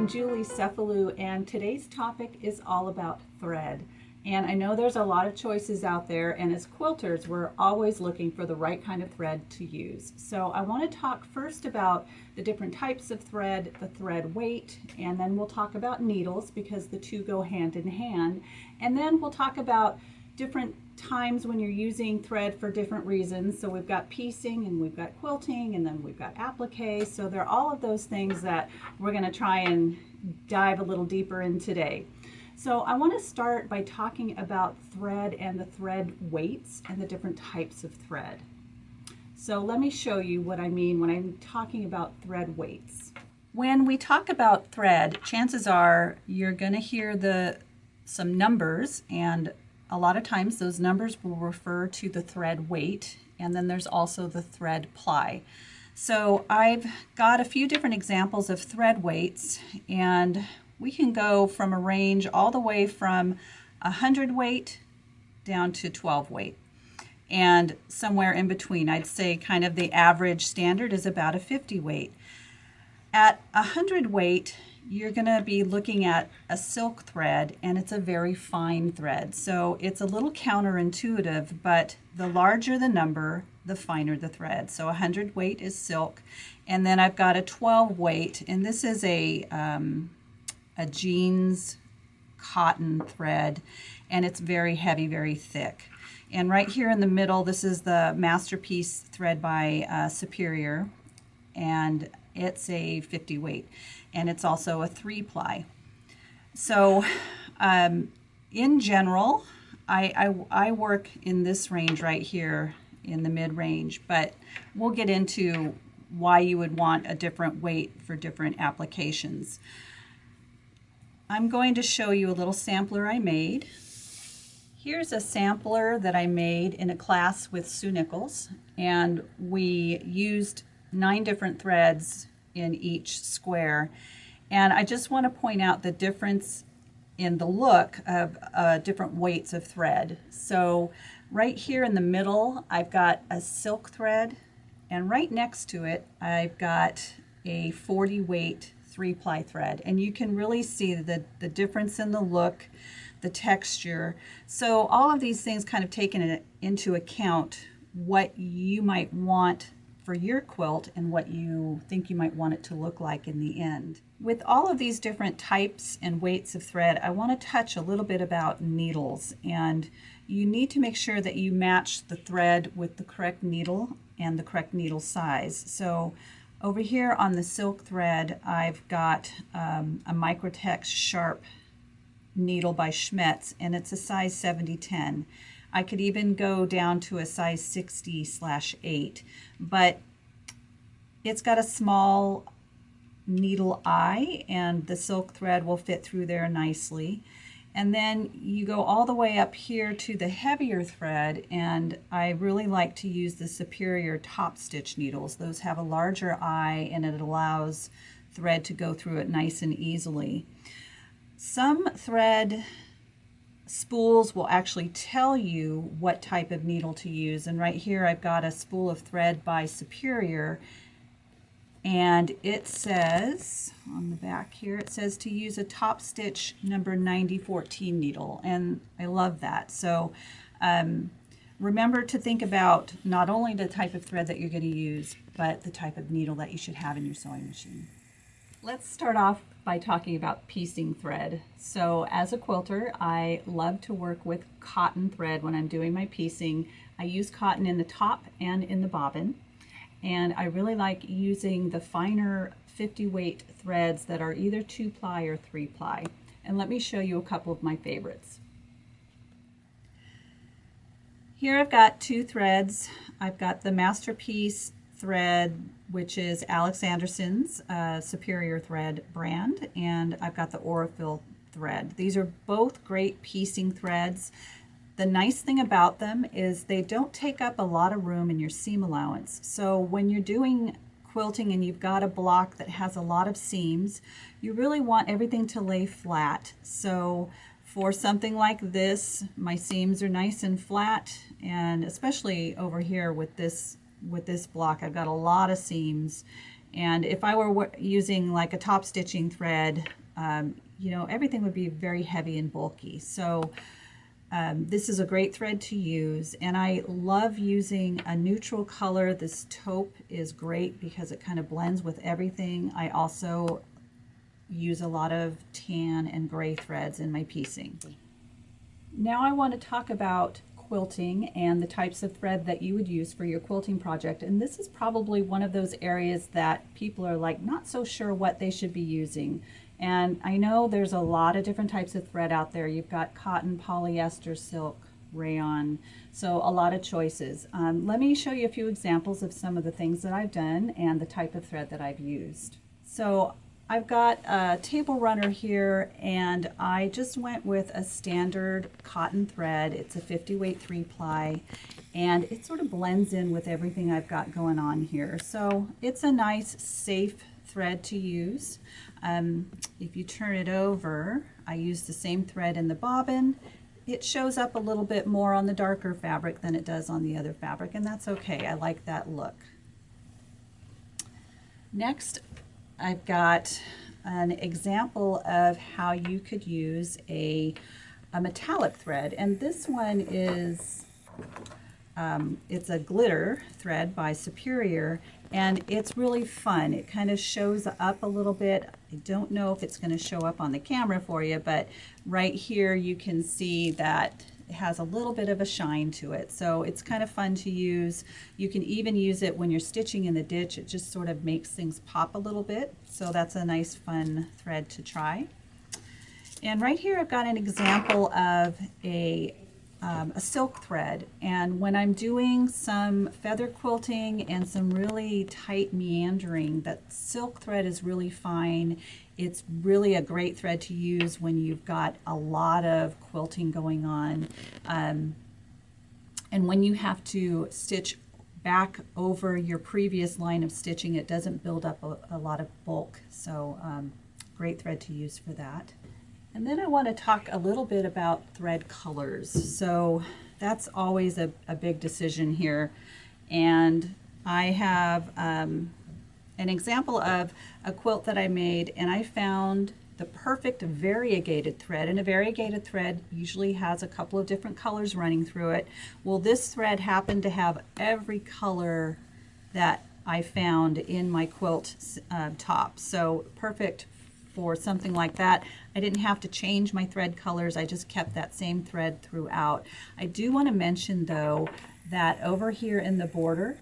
I'm Julie Cefalu, and today's topic is all about thread. And I know there's a lot of choices out there, and as quilters, we're always looking for the right kind of thread to use. So I want to talk first about the different types of thread, the thread weight, and then we'll talk about needles because the two go hand in hand. And then we'll talk about different times when you're using thread for different reasons. So we've got piecing and we've got quilting and then we've got applique. So there are all of those things that we're going to try and dive a little deeper in today. So I want to start by talking about thread and the thread weights and the different types of thread. So let me show you what I mean when I'm talking about thread weights. When we talk about thread, chances are you're going to hear some numbers, and a lot of times those numbers will refer to the thread weight, and then there's also the thread ply. So I've got a few different examples of thread weights, and we can go from a range all the way from 100 weight down to 12 weight. And somewhere in between, I'd say kind of the average standard is about a 50 weight. At 100 weight, you're going to be looking at a silk thread, and it's a very fine thread. So it's a little counterintuitive, but the larger the number, the finer the thread. So 100 weight is silk. And then I've got a 12 weight, and this is a jeans cotton thread, and it's very heavy, very thick. And right here in the middle, this is the Masterpiece thread by Superior, and it's a 50 weight, and it's also a 3-ply. So in general, I work in this range right here in the mid-range, but we'll get into why you would want a different weight for different applications. I'm going to show you a little sampler I made. Here's a sampler that I made in a class with Sue Nichols, and we used 9 different threads in each square. And I just want to point out the difference in the look of different weights of thread. So right here in the middle, I've got a silk thread, and right next to it, I've got a 40 weight 3-ply thread. And you can really see the difference in the look, the texture. So all of these things kind of taken into account what you might want for your quilt and what you think you might want it to look like in the end. With all of these different types and weights of thread, I want to touch a little bit about needles, and you need to make sure that you match the thread with the correct needle and the correct needle size. So over here on the silk thread, I've got a Microtex Sharp needle by Schmetz, and it's a size 70-10. I could even go down to a size 60/8, but it's got a small needle eye, and the silk thread will fit through there nicely. And then you go all the way up here to the heavier thread, and I really like to use the Superior top stitch needles. Those have a larger eye, and it allows thread to go through it nice and easily. Some thread spools will actually tell you what type of needle to use, and right here I've got a spool of thread by Superior, and it says on the back here, it says to use a top stitch number 9014 needle, and I love that. So remember to think about not only the type of thread that you're going to use, but the type of needle that you should have in your sewing machine. Let's start off by talking about piecing thread. So as a quilter, I love to work with cotton thread when I'm doing my piecing. I use cotton in the top and in the bobbin, and I really like using the finer 50 weight threads that are either 2-ply or 3-ply. And let me show you a couple of my favorites. Here I've got 2 threads. I've got the Masterpiece thread, which is Alex Anderson's Superior thread brand, and I've got the Aurifil thread. These are both great piecing threads. The nice thing about them is they don't take up a lot of room in your seam allowance. So when you're doing quilting and you've got a block that has a lot of seams, you really want everything to lay flat. So for something like this, my seams are nice and flat, and especially over here with this block, I've got a lot of seams, And if I were using like a top stitching thread, you know, everything would be very heavy and bulky. So this is a great thread to use, and I love using a neutral color. This taupe is great because it kind of blends with everything. I also use a lot of tan and gray threads in my piecing. Now I want to talk about quilting and the types of thread that you would use for your quilting project. And this is probably one of those areas that people are like not so sure what they should be using. And I know there's a lot of different types of thread out there. You've got cotton, polyester, silk, rayon, so a lot of choices. Let me show you a few examples of some of the things that I've done and the type of thread that I've used. So I've got a table runner here, and I just went with a standard cotton thread. It's a 50 weight 3-ply, and it sort of blends in with everything I've got going on here. So it's a nice, safe thread to use. If you turn it over, I use the same thread in the bobbin. It shows up a little bit more on the darker fabric than it does on the other fabric, and that's okay. I like that look. Next, I've got an example of how you could use a metallic thread, and this one is it's a glitter thread by Superior, and it's really fun. It kind of shows up a little bit. I don't know if it's going to show up on the camera for you, but right here you can see that it has a little bit of a shine to it, so it's kind of fun to use. You can even use it when you're stitching in the ditch. It just sort of makes things pop a little bit, so that's a nice fun thread to try. And right here I've got an example of a silk thread, and when I'm doing some feather quilting and some really tight meandering, that silk thread is really fine. It's really a great thread to use when you've got a lot of quilting going on, and when you have to stitch back over your previous line of stitching, it doesn't build up a lot of bulk, so great thread to use for that. And then I want to talk a little bit about thread colors. So that's always a big decision here. And I have an example of a quilt that I made, and I found the perfect variegated thread. And a variegated thread usually has a couple of different colors running through it. Well, this thread happened to have every color that I found in my quilt top. So perfect for something like that. I didn't have to change my thread colors. I just kept that same thread throughout. I do want to mention though that over here in the border,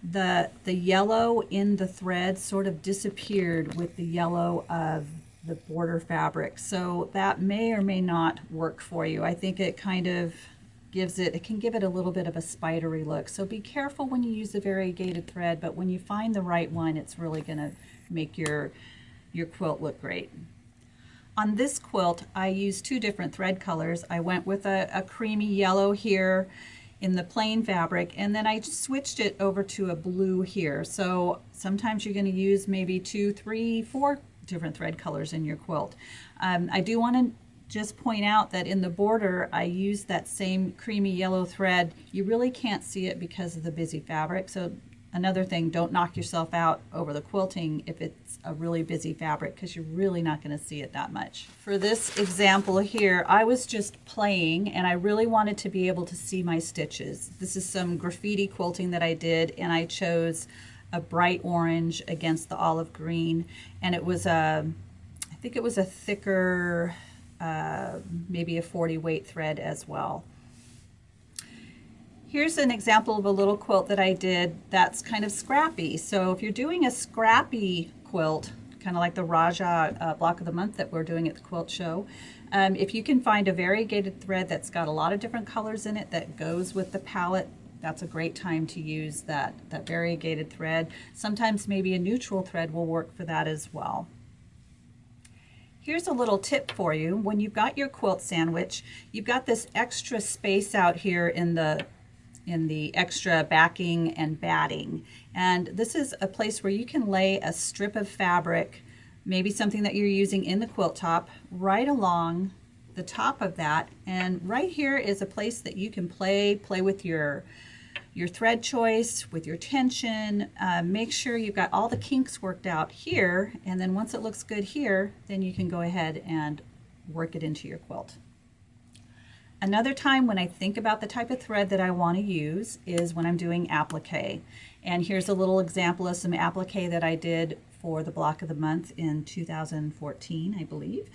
the yellow in the thread sort of disappeared with the yellow of the border fabric. So that may or may not work for you. I think it kind of gives it can give it a little bit of a spidery look. So be careful when you use the variegated thread, but when you find the right one, it's really going to make your quilt look great. On this quilt, I used two different thread colors. I went with a creamy yellow here in the plain fabric, and then I switched it over to a blue here. So sometimes you're going to use maybe 2, 3, 4 different thread colors in your quilt. I do want to just point out that in the border, I used that same creamy yellow thread. You really can't see it because of the busy fabric. So another thing, don't knock yourself out over the quilting if it's a really busy fabric, because you're really not going to see it that much. For this example here, I was just playing and I really wanted to be able to see my stitches. This is some graffiti quilting that I did, and I chose a bright orange against the olive green, and it was I think it was a thicker, maybe a 40 weight thread as well. Here's an example of a little quilt that I did that's kind of scrappy. So if you're doing a scrappy quilt, kind of like the Raja block of the month that we're doing at the quilt show, if you can find a variegated thread that's got a lot of different colors in it that goes with the palette, that's a great time to use that variegated thread. Sometimes maybe a neutral thread will work for that as well. Here's a little tip for you. When you've got your quilt sandwich, you've got this extra space out here in the extra backing and batting. And this is a place where you can lay a strip of fabric, maybe something that you're using in the quilt top, right along the top of that. And right here is a place that you can play with your your thread choice, with your tension. Make sure you've got all the kinks worked out here, and then once it looks good here, then you can go ahead and work it into your quilt. Another time when I think about the type of thread that I want to use is when I'm doing applique. And here's a little example of some applique that I did for the block of the month in 2014, I believe.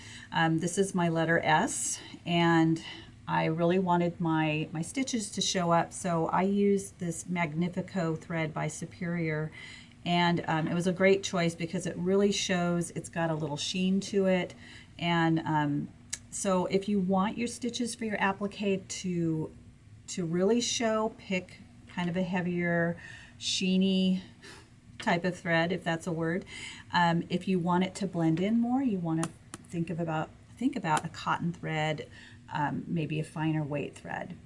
This is my letter S, and I really wanted my stitches to show up, so I used this Magnifico thread by Superior, and it was a great choice because it really shows, it's got a little sheen to it, and so if you want your stitches for your applique to really show, pick kind of a heavier, sheeny type of thread, if that's a word. If you want it to blend in more, you want to think about a cotton thread, maybe a finer weight thread.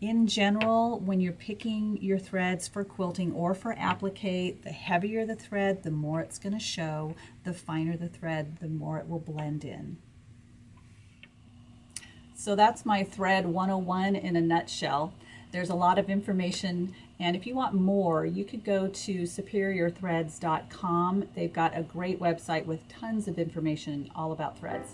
In general, when you're picking your threads for quilting or for applique, the heavier the thread, the more it's going to show. The finer the thread, the more it will blend in. So that's my thread 101 in a nutshell. There's a lot of information, and if you want more, you could go to superiorthreads.com. They've got a great website with tons of information all about threads.